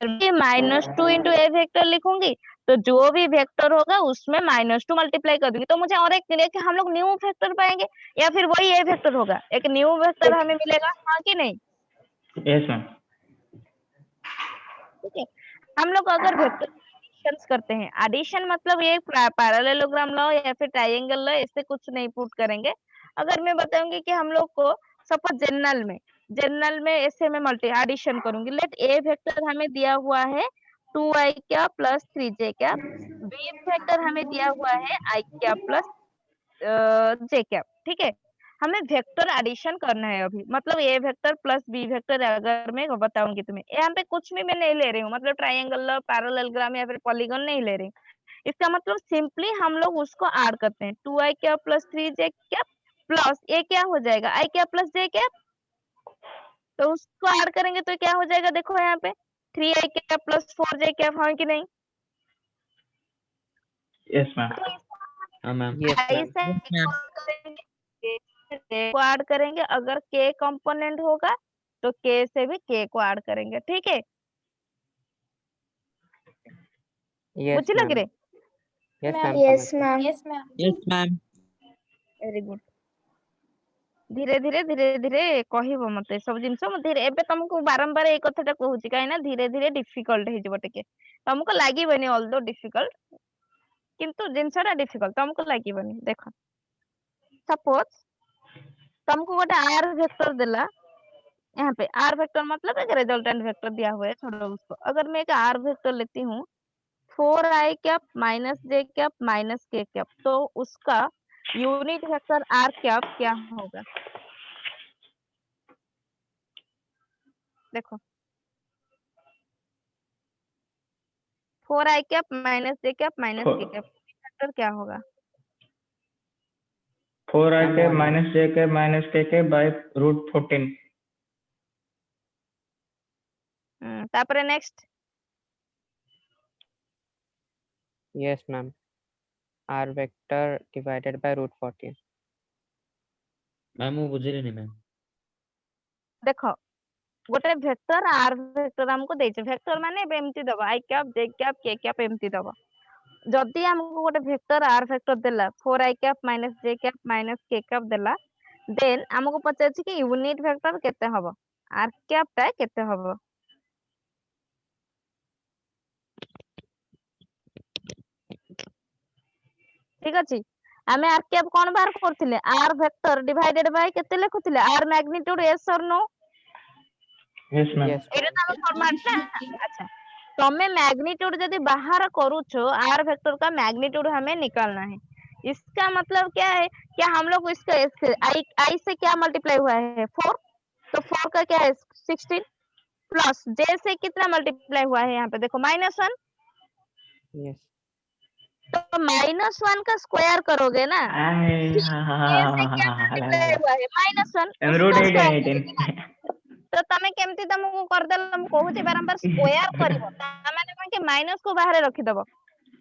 -2 into ए वेक्टर लिखूंगी तो जो भी वेक्टर होगा उसमें -2 मल्टीप्लाई कर दूंगी तो मुझे और एक हम लोग न्यू वेक्टर पाएंगे या फिर वही ए वेक्टर होगा एक न्यू वेक्टर हमें मिलेगा। हाँ कि नहीं? Yes, ma'am. ठीक है। हम लोग अगर वेक्टर एडिशन करते हैं एडिशन मतलब ये पैरेललोग्राम लो या फिर ट्रायंगल लो ऐसे कुछ नहीं पुट करेंगे। अगर मैं बताऊंगी कि हम लोग को सपोज जनरल में ऐसे में मल्टी एडिशन करूंगी। लेट ए वेक्टर हमें दिया हुआ है 2i क्या प्लस 3j क्या, बी वेक्टर हमें दिया हुआ है i क्या प्लस j क्या। ठीक है, हमें वेक्टर एडिशन करना है अभी मतलब ए वेक्टर प्लस बी वेक्टर अगर मैं बताऊंगी तुम्हें यहाँ पे कुछ भी मैं नहीं ले रही हूँ मतलब ट्रायंगल पैरेललोग्राम या फिर पॉलीगन नहीं ले रही हूँ। इसका मतलब सिंपली हम लोग उसको ऐड करते हैं 2i क्या प्लस 3j क्या प्लस ए क्या हो जाएगा i क्या प्लस j क्या। तो उसको ऐड करेंगे तो क्या हो जाएगा देखो यहाँ पे 3i क्या प्लस 4j क्या। हाँ कि नहीं? Yes, ma'am. हाँ मैम। Yes, ma'am. ऐसे Yes, ma'am. को ऐड करेंगे अगर k कंपोनेंट होगा तो k से भी k को ऐड करेंगे। ठीक है, Yes, बुझिल कि ma'am. रे? Yes, Ma'am. ma'am. Yes, समझ गए। ma'am. Yes, ma'am. Very good. धीरे धीरे कहबो मते सब जिंस मु धीरे एबे तुमको बारंबार ए कथाटा कहूची काई ना धीरे धीरे डिफिकल्ट हे जबो टिके तुमको लागिबनी ऑल्दो डिफिकल्ट किंतु जिंसटा डिफिकल्ट तुमको लागिबनी। देखो सपोज तुमको गोटे आर वेक्टर देला यहाँ पे आर वेक्टर मतलब एक रिजल्टेंट वेक्टर दिया हुआ है छोड़ो उसको। अगर मैं एक आर वेक्टर लेती हूँ 4i cap minus j cap minus k cap तो उसका यूनिट वेक्टर आर कैप क्या होगा? देखो 4i cap minus j cap minus k cap vector क्या होगा? 4i के minus j के minus k के by root 14. तापरे next Yes, ma'am. R vector divided by root 14. Ma'am ମୁଁ ବୁଝିଲିନି मैम। देखो गोटे वेक्टर आर वेक्टर हमको देचे वेक्टर माने एमती दबा i cap j cap k cap एमती दबा। जदि हमको गोटे वेक्टर आर वेक्टर देला 4i cap minus j cap minus k cap देला देन हमको पचाछि कि यूनिट वेक्टर केते हबो आर कैप ता केते हबो। ठीक अछि हमें आर कैप कोन बार करथिले आर वेक्टर डिवाइडेड बाय केते लिखुथिले आर मैग्नीट्यूड यस और नो। Yes, ma'am. Yes, एटा ma'am. तो फॉर्मेट ना। अच्छा तमे मैग्नीट्यूड यदि बाहर करूछो आर वेक्टर का मैग्नीट्यूड हमें निकालना है। इसका मतलब क्या है क्या हम लोग इसका आई से क्या मल्टीप्लाई हुआ है 4 तो 4 का क्या है 16 प्लस जे से कितना मल्टीप्लाई हुआ है यहाँ पे देखो -1 Yes. तो -1 का स्क्वायर करोगे ना हाँ जे से क्या मल्टीप्लाई हुआ है -1 रूट उसका 8 स्क्वायर एंड करोगे ना 18 तो तमे केमती तुमको करदेला हम कहूची बारंबार स्क्वायर करिवो ता माने कौन कि माइनस को बाहर रखी दबो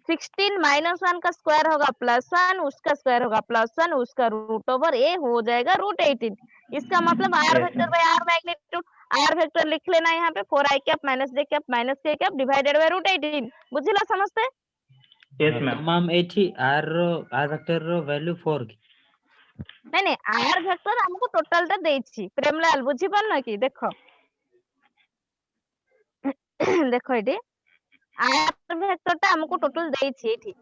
16 -1 का स्क्वायर होगा +1 उसका स्क्वायर होगा +1 उसका रूट ओवर ए हो जाएगा √18 इसका मतलब r Yes, vector ma'am. By r magnitude r vector लिख लेना यहाँ पे 4i cap -j cap -k cap divided by √18 बुझिला समझते Yes, तो ma'am. मैम एठी आर वेक्टर रो वैल्यू 4 की नहीं नहीं r वेक्टर हमको टोटल टा देछि प्रेमलाल बुझी पारना कि देखो देखो एटी r वेक्टर टा हमको टोटल देछि एठी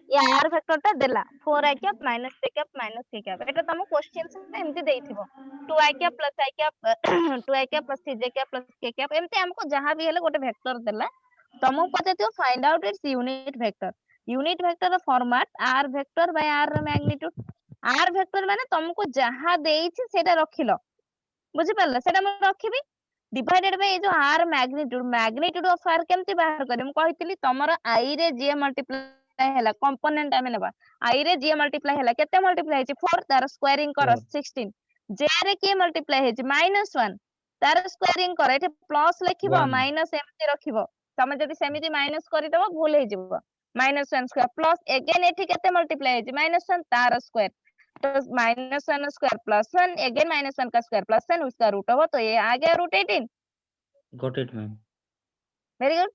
ये r वेक्टर टा देला 4i cap -j cap -k cap एटा तम क्वेश्चन से एमती देइथिबो 2i cap + i cap 2i cap + 3j cap + k cap एमती हमको जहां भी हेले गोटे वेक्टर देला तमको पचातियो find out its unit vector format r vector by r magnitude r vector माने तुमको जहां देइछि सेटा रखिलो बुझि परला सेटा म रखिबी डिवाइडेड बाय जो r मैग्नीट्यूड ऑफ r केमती बाहर करे म कहितली तमरो i रे j मल्टीप्लाई हैला कंपोनेंट आमे नेबा i रे j मल्टीप्लाई हैला केते मल्टीप्लाई हेछि 4 तार स्क्वायरिंग करो 16 j रे के मल्टीप्लाई हेछि -1 तार स्क्वायरिंग करो एठे प्लस लिखिबो 1 माइनस एमती रखिबो तमे जदी सेमिति माइनस करि दबो भूल हे जिवो -1 स्क्वायर प्लस अगेन एठी केते मल्टीप्लाई हेछि -1 तार स्क्वायर तो -1 स्क्वायर +1 अगेन -1 का स्क्वायर +1 उसका रूट होगा तो ये आ गया √18 got it ma'am very good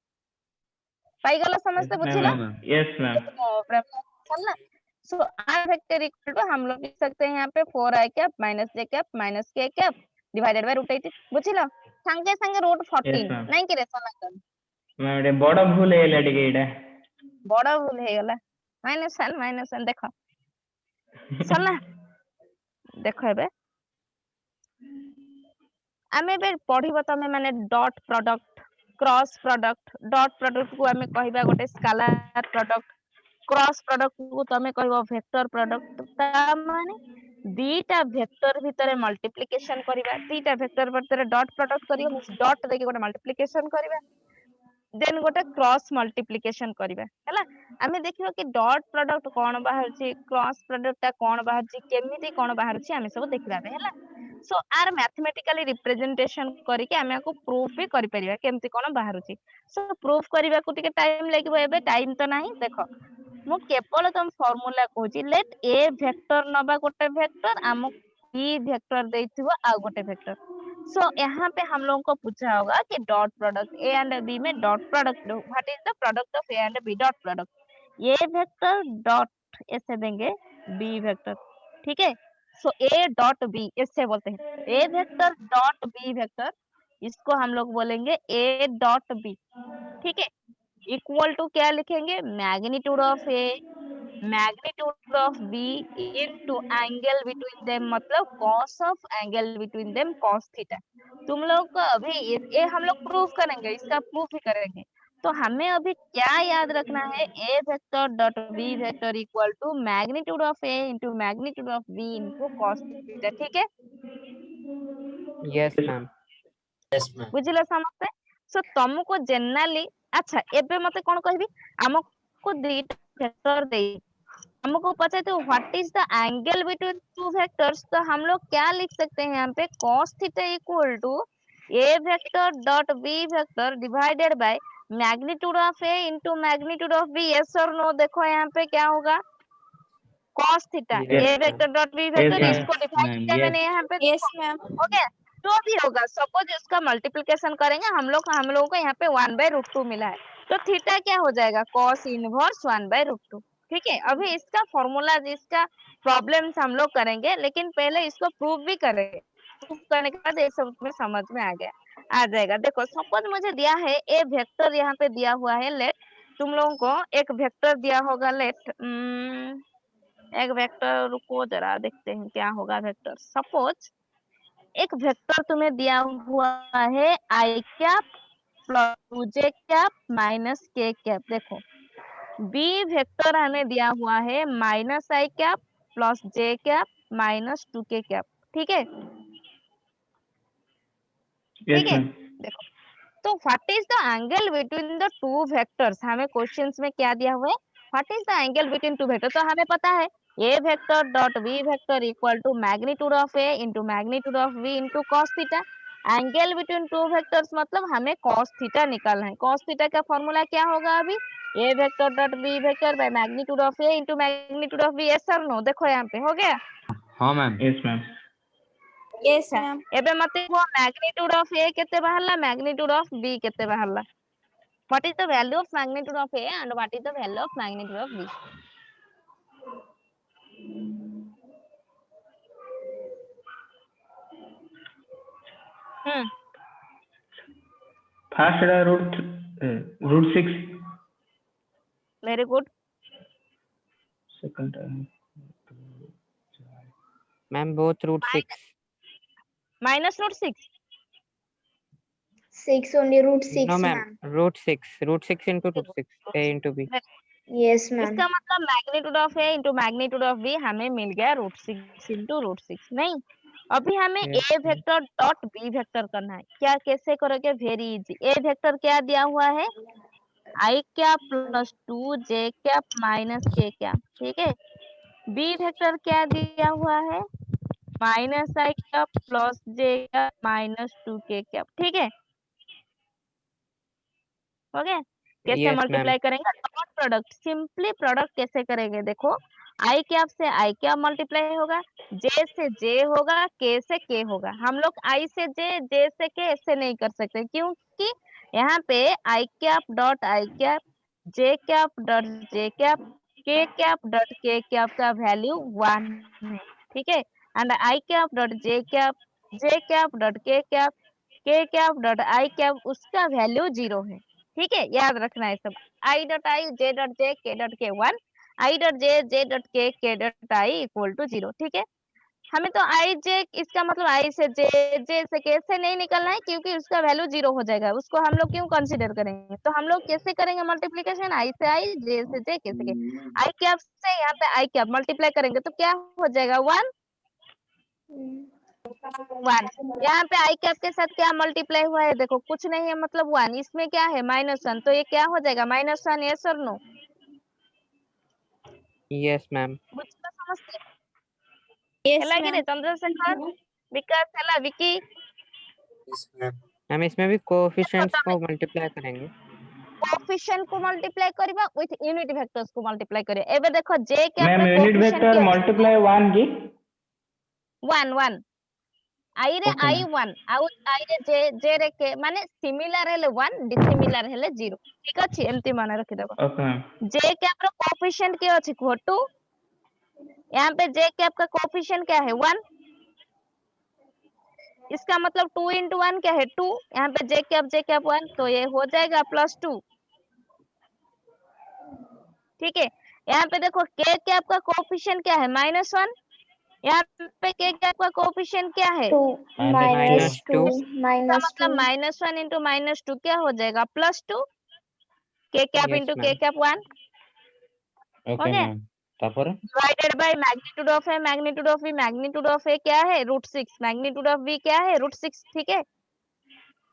पाई गला समझते Yes, बुझिला ma'am. Yes, ma'am. चलना so r vector equal to हम लोग लिख सकते हैं यहाँ पे 4i cap -j cap -k cap divided by √18 बुझिला संगे संगे √14 Yes, ma'am. नहीं कि रे सोना Ma'am, एटे बड़ भूल ହେଇଗଲା ଟିକେ ଏଇଟା बड़ा भूल हे गला -1 देखो सरला देखो एबे आमे बे पढिबो तमे माने dot product cross product dot product को आमे कहिबा गोटे स्केलर प्रोडक्ट क्रॉस प्रोडक्ट को तमे कहबो वेक्टर प्रोडक्ट ता माने दीटा वेक्टर भितरे मल्टीप्लिकेशन करिबा दीटा वेक्टर भितरे डॉट प्रोडक्ट करियो डॉट देके गोटे मल्टीप्लिकेशन करिबा देन गोटे क्रॉस मल्टीप्लिकेशन करिबा हैला आमे देखिबो कि डॉट प्रोडक्ट कोन बाहर छी क्रॉस प्रोडक्ट ता कोन बाहर छी केमिति कोन बाहर छी आमे सब देखिबा हैला सो आर मैथमेटिकली रिप्रेजेंटेशन करके आमे को प्रूफ भी करि परिबा केमिति कोन बाहर छी सो प्रूफ करिबा को टिके टाइम लागबो एबे टाइम तो नाही देखो मु केवल तुम फार्मूला कहूची लेट ए वेक्टर नबा गोटे वेक्टर आम बी वेक्टर देथिबो आ गोटे वेक्टर सो यहाँ पे हम लोगों को पूछा होगा कि dot product a and b में dot product what is the product of a and b dot product a vector dot ऐसे देंगे बी वेक्टर ठीक है सो ए डॉट बी ऐसे बोलते हैं ए वेक्टर डॉट बी वेक्टर इसको हम लोग बोलेंगे ए डॉट बी ठीक है इक्वल टू क्या लिखेंगे magnitude of a magnitude of b into angle between them मतलब cos of angle between them cos theta तुम लोग को अभी ये हम लोग प्रूफ करेंगे इसका प्रूफ ही करेंगे तो हमें अभी क्या याद रखना है a vector dot B vector equal to magnitude of A into magnitude of b into cos theta ठीक है Yes, ma'am. बुझिला समझते सो तुमको जनरली अच्छा एबे मते कोन कहबी हमको दीटा वेक्टर दे हमको पता है what is the angle between two vectors तो हम लोग क्या लिख सकते हैं यहाँ पे cos theta equal to A vector dot B vector divided by magnitude of A into magnitude of B yes और नो देखो यहाँ पे क्या होगा cos theta Yes, A ma'am. Vector dot B Yes, vector ma'am. इसको divide ma'am किया yes मैंने यहाँ पे Yes, ma'am. हो गया जो भी होगा सपोज इसका मल्टीप्लिकेशन करेंगे हम लोगों को यहाँ पे 1/√2 मिला है तो थीटा क्या हो जाएगा cos इनवर्स 1/√2 ठीक है अभी इसका फॉर्मूला इसका प्रॉब्लम्स हम लोग करेंगे लेकिन पहले इसको प्रूव भी करेंगे प्रूव करने के बाद ये सब में समझ में आ जाएगा देखो सपोज मुझे दिया है ए वेक्टर यहाँ पे दिया हुआ है लेट तुम लोगों को एक वेक्टर दिया होगा लेट एक वेक्टर रुको जरा देखते हैं क्या होगा वेक्टर सपोज एक वेक्टर तुम्हें दिया हुआ है आई cap plus j cap minus k cap देखो बी वेक्टर हमें दिया हुआ है -i cap plus j cap -2k cap ठीक है Yes, ठीक है, ma'am. देखो तो what is the angle between the two vectors, हमें क्वेश्चंस में क्या दिया हुआ है, what is the angle between two vector, तो हमें पता है a vector dot B vector equal to magnitude of A into magnitude of B into cos theta. Angle between two vectors मतलब हमें कॉस थीटा निकालना है। कॉस थीटा का formula क्या होगा अभी, a vector dot B vector by magnitude of A into magnitude of B. Yes sir no, देखो यहाँ पे हो गया। हाँ मैम। Yes, ma'am. Yes, अच्छा ma'am. एबे मते वो मैग्नीट्यूड ऑफ ए केते बाहरला, मैग्नीट्यूड ऑफ बी केते बाहरला, what is the value of magnitude of A and what is the value of magnitude of B? Hmm. First root 6. Very good. Second ma'am both root 6. Minus root 6. 6 only root 6, No ma'am, ma'am. root 6 into root 6 a into b. Yes, ma'am. इसका मतलब magnitude of A into magnitude of B हमें मिल गया root 6 into root 6। नहीं, अभी हमें Yes, ए vector dot B vector करना है। क्या कैसे करोगे, वेरी इजी। ए वेक्टर क्या दिया हुआ है, आई cap plus 2 J cap minus k cap, ठीक है। बी वेक्टर क्या दिया हुआ है, माइनस आई cap plus j cap minus 2 के कैप, ठीक है। हो गया। कैसे yes ma'am. मल्टीप्लाई करेंगे, डॉट प्रोडक्ट, सिंपली प्रोडक्ट कैसे करेंगे, देखो आई कैप से आई कैप मल्टीप्लाई होगा, जे से जे होगा, के से के होगा। हम लोग आई से जे से के ऐसे नहीं कर सकते, क्योंकि यहाँ पे i cap dot i cap, J cap dot j cap, के कैप डॉट के कैप का वैल्यू 1 है, ठीक है। And i cap dot j cap dot k cap dot i cap उसका वैल्यू 0 है, ठीक है। याद रखना है सब, I dot I J dot J के डॉट के 1, आई डॉट जे डॉट के डॉट आई इक्वल टू 0, ठीक है। हमें तो आई जे, इसका मतलब आई से जे से के से नहीं निकलना है, क्योंकि उसका वैल्यू 0 हो जाएगा, उसको हम लोग क्यों कंसीडर करेंगे। तो हम लोग कैसे करेंगे मल्टीप्लीकेशन, आई से आई, जे से जे, के से के। आई कैप से यहाँ पे आई कैप मल्टीप्लाई करेंगे तो क्या हो जाएगा, 1 1। यहाँ पे आई कैप के साथ क्या मल्टीप्लाई हुआ है, देखो कुछ नहीं है, मतलब 1, इसमें क्या है -1, तो ये क्या हो जाएगा -1। यस और नो, Yes ma'am. ବୁଝିଲ ସମସ୍ତେ, Yes, ହେଲା କି ma'am. रे ଚନ୍ଦ୍ରଶେଖର, ବିକାଶ, ହେଲା विकी। मैम इसमें भी कोएफिशिएंट्स को मल्टीप्लाई करेंगे। कोएफिशिएंट को मल्टीप्लाई करबा विथ यूनिट वेक्टर्स को मल्टीप्लाई करिए। एबे देखो जे कैप Ma'am, रे unit कोएफिशिएंट vector के multiply 1 की 1 आई रे Okay, आई ma'am. 1 आउ आई रे जे रे के माने सिमिलर हेले 1 डिसिमिलर हेले 0, ठीक अछि, एमती माने रखि देबो। Okay, ma'am. जे कैप रो कोएफिशिएंट के अछि 2, यहाँ पे जे कैप का कोएफिशिएंट क्या है 1, इसका मतलब 2 into 1 क्या है 2, यहाँ पे जे कैप 1, तो ये हो जाएगा +2, ठीक है। यहाँ पे देखो के कैप का कोएफिशिएंट क्या है -1, यहाँ पे के कैप का कोएफिशिएंट क्या है, 2 minus -2 इसका मतलब -1 into -2 क्या हो जाएगा +2, के cap Yes into k ma'am. Cap 1, okay okay. Ma'am. तापर divided by magnitude of a, magnitude of b, magnitude of a क्या है √6, मैग्नीट्यूड ऑफ बी क्या है √6, ठीक है।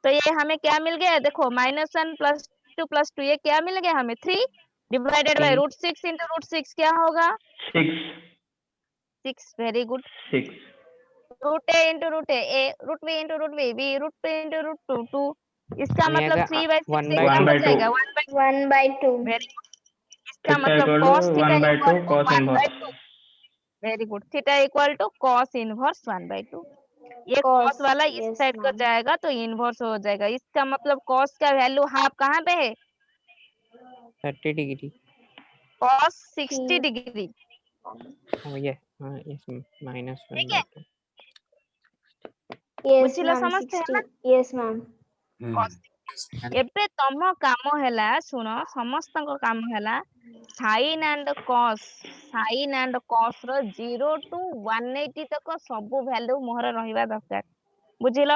तो ये हमें क्या मिल गया, देखो -1 +2 +2, ये क्या मिल गया हमें 3, डिवाइडेड बाय 3. √6 into √6 क्या होगा 6. 6, very good. 6. √a into √a, √b into √b, b √p into √2 2, इसका ये मतलब अगर 3/6 1 से by क्या 1 हो by 2. जाएगा 1/2, 1/2 वेरी गुड। इसका Theta मतलब equal cos to theta 1 by 2 equal to cos 1/2, inverse. Very good. Theta equal to cos inverse 1/2, ये Cos, cos वाला इस yes, साइड को ma'am. जाएगा तो इनवर्स हो जाएगा। इसका मतलब cos का वैल्यू हाफ कहाँ पे है, 30 degree. cos 60 degree, Oh yeah. Yes ma'am. -1 ठीक by है। 2. Yes, ବୁଝିଲ ma'am. ସମସ୍ତେ 60. ହେଲା। Yes, ma'am. ଏବେ ତମ କାମ ହେଲା, ଶୁଣ ସମସ୍ତଙ୍କ କାମ ହେଲା sin and cos ର 0 to 180 ତକ ସବୁ ଭ୍ୟାଲୁ ମୋହର ରହିବା ଦରକାର, ବୁଝିଲ।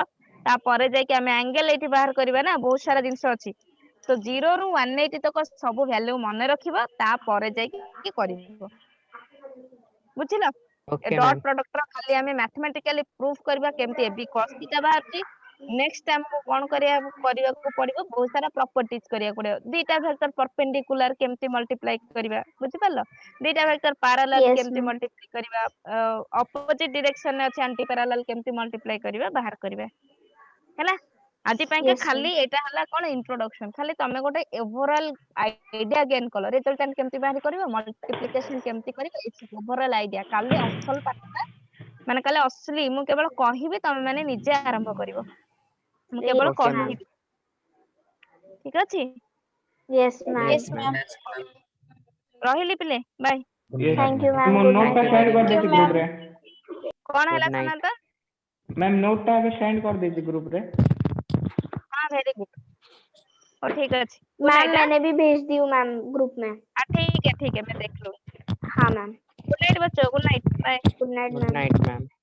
ତାପରେ ଯାଇକି ଆମେ ଆଙ୍ଗେଲ ଏଇଠି ବାହାର କରିବା ନା, ବହୁତ ସାରା ଜିନିଷ ଅଛି। ତ 0 ରୁ 180 ତକ ସବୁ ଭ୍ୟାଲୁ ମନେ ରଖିବ, ତାପରେ ଯାଇକି କରିବ, ବୁଝିଲ। ଏ Okay ଡଟ୍ ma'am. ପ୍ରଡକ୍ଟ ର ଖାଲି ଆମେ ମ୍ୟାଥମେଟିକାଲି ପ୍ରୁଫ କରିବା କେମିତି, এবি cos θ ବାହାରୁଛି, नेक्स्ट हमको कौन करिया पड़िबो बहुत सारा प्रॉपर्टीज करिया पड़िबो दीटा वेक्टर परपेंडिकुलर केमती मल्टीप्लाई करबा बुझि पालो दीटा वेक्टर पैरेलल Yes, केमती ma'am. मल्टीप्लाई करबा ऑपोजिट डायरेक्शन में अछि एंटी पैरेलल केमती मल्टीप्लाई करबा बाहर करबा हैला आजि ପାଇଁ के Yes, खाली एटा हला कोन इंट्रोडक्शन खाली तमे गोटे ओवरऑल आईडिया गेन कलो रिजल्टेंट केमती बाहर करबो मल्टीप्लिकेशन केमती करबो इट्स ओवरऑल आईडिया काली असल पाठटा माने काली असली मु केवल कहिबी तमे माने निजे आरंभ करिवो मु केवल Okay, ma'am. कहिबी ठीक अछि Yes, ma'am. Yes, ma'am. रहिली पिले bye Yes. Thank you, ma'am. Ma'am Good note टा night. सेंड कर दीजिए ग्रुप रे कोन Good हला night. सनाता मैम नोट टा भी सेंड कर दीजिए ग्रुप रे हां वेरी गुड और ठीक अछि मैम मैंने भी भेज दी हूँ मैम ग्रुप में। ठीक है मैं देख लूं हाँ मैम। गुड नाइट बच्चों good night bye good night Good ma'am. night, ma'am.